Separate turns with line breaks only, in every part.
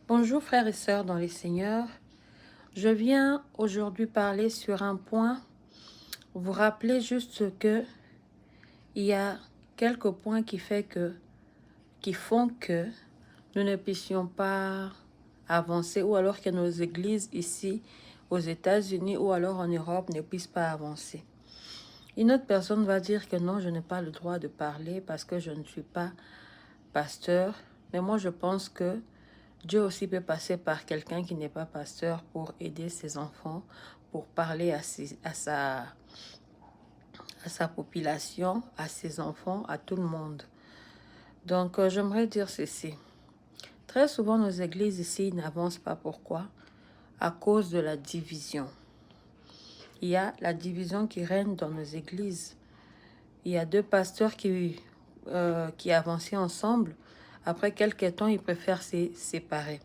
Bonjour frères et sœurs dans les Seigneurs. Je viens aujourd'hui parler sur un point, vous rappeler juste que il y a quelques points qui font que nous ne puissions pas avancer ou alors que nos églises ici aux États-Unis ou alors en Europe ne puissent pas avancer. Une autre personne va dire que non, je n'ai pas le droit de parler parce que je ne suis pas pasteur. Mais moi, je pense que Dieu aussi peut passer par quelqu'un qui n'est pas pasteur pour aider ses enfants, pour parler à sa population, à ses enfants, à tout le monde. Donc, j'aimerais dire ceci. Très souvent, nos églises ici n'avancent pas. Pourquoi? À cause de la division. Il y a la division qui règne dans nos églises. Il y a deux pasteurs qui avançaient ensemble. Après quelques temps, ils préfèrent se séparer.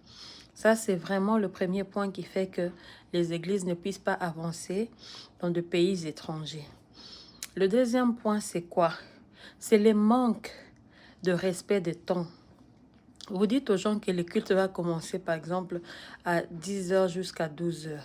Ça, c'est vraiment le premier point qui fait que les églises ne puissent pas avancer dans de pays étrangers. Le deuxième point, c'est quoi? C'est le manque de respect des temps. Vous dites aux gens que le culte va commencer, par exemple, à 10 h jusqu'à 12 h.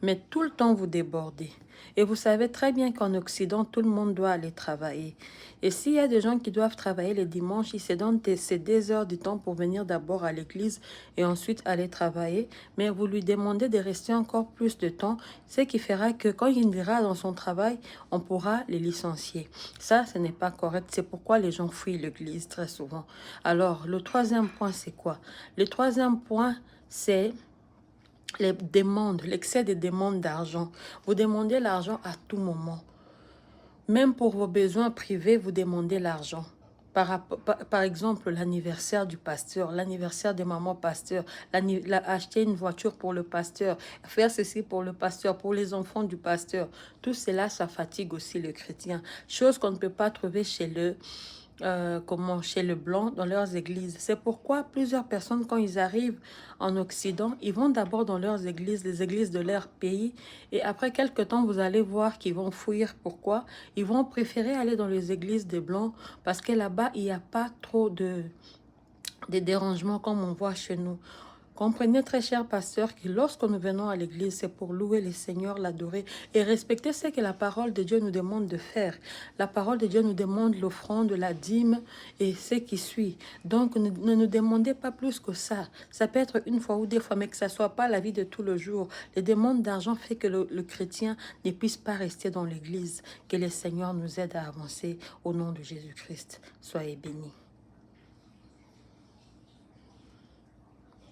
Mais tout le temps, vous débordez. Et vous savez très bien qu'en Occident, tout le monde doit aller travailler. Et s'il y a des gens qui doivent travailler les dimanches, ils se donnent ces 2 heures du temps pour venir d'abord à l'église et ensuite aller travailler. Mais vous lui demandez de rester encore plus de temps, ce qui fera que quand il ira dans son travail, on pourra les licencier. Ça, ce n'est pas correct. C'est pourquoi les gens fuient l'église très souvent. Alors, le troisième point, c'est quoi? Le troisième point, c'est les demandes, l'excès des demandes d'argent. Vous demandez l'argent à tout moment. Même pour vos besoins privés, vous demandez l'argent. Par exemple, l'anniversaire du pasteur, l'anniversaire de maman pasteur, acheter une voiture pour le pasteur, faire ceci pour le pasteur, pour les enfants du pasteur. Tout cela, ça fatigue aussi le chrétien. Chose qu'on ne peut pas trouver chez chez le blanc dans leurs églises. C'est pourquoi plusieurs personnes, quand ils arrivent en Occident, ils vont d'abord dans leurs églises, les églises de leur pays, et après quelques temps, vous allez voir qu'ils vont fuir. Pourquoi? Ils vont préférer aller dans les églises des blancs parce que là-bas, il n'y a pas trop de dérangements comme on voit chez nous. Comprenez, très cher pasteur, que lorsque nous venons à l'église, c'est pour louer le Seigneur, l'adorer et respecter ce que la parole de Dieu nous demande de faire. La parole de Dieu nous demande l'offrande, la dîme et ce qui suit. Donc, ne nous demandez pas plus que ça. Ça peut être une fois ou deux fois, mais que ça ne soit pas la vie de tout le jour. Les demandes d'argent fait que le chrétien ne puisse pas rester dans l'église. Que le Seigneur nous aide à avancer au nom de Jésus-Christ. Soyez bénis.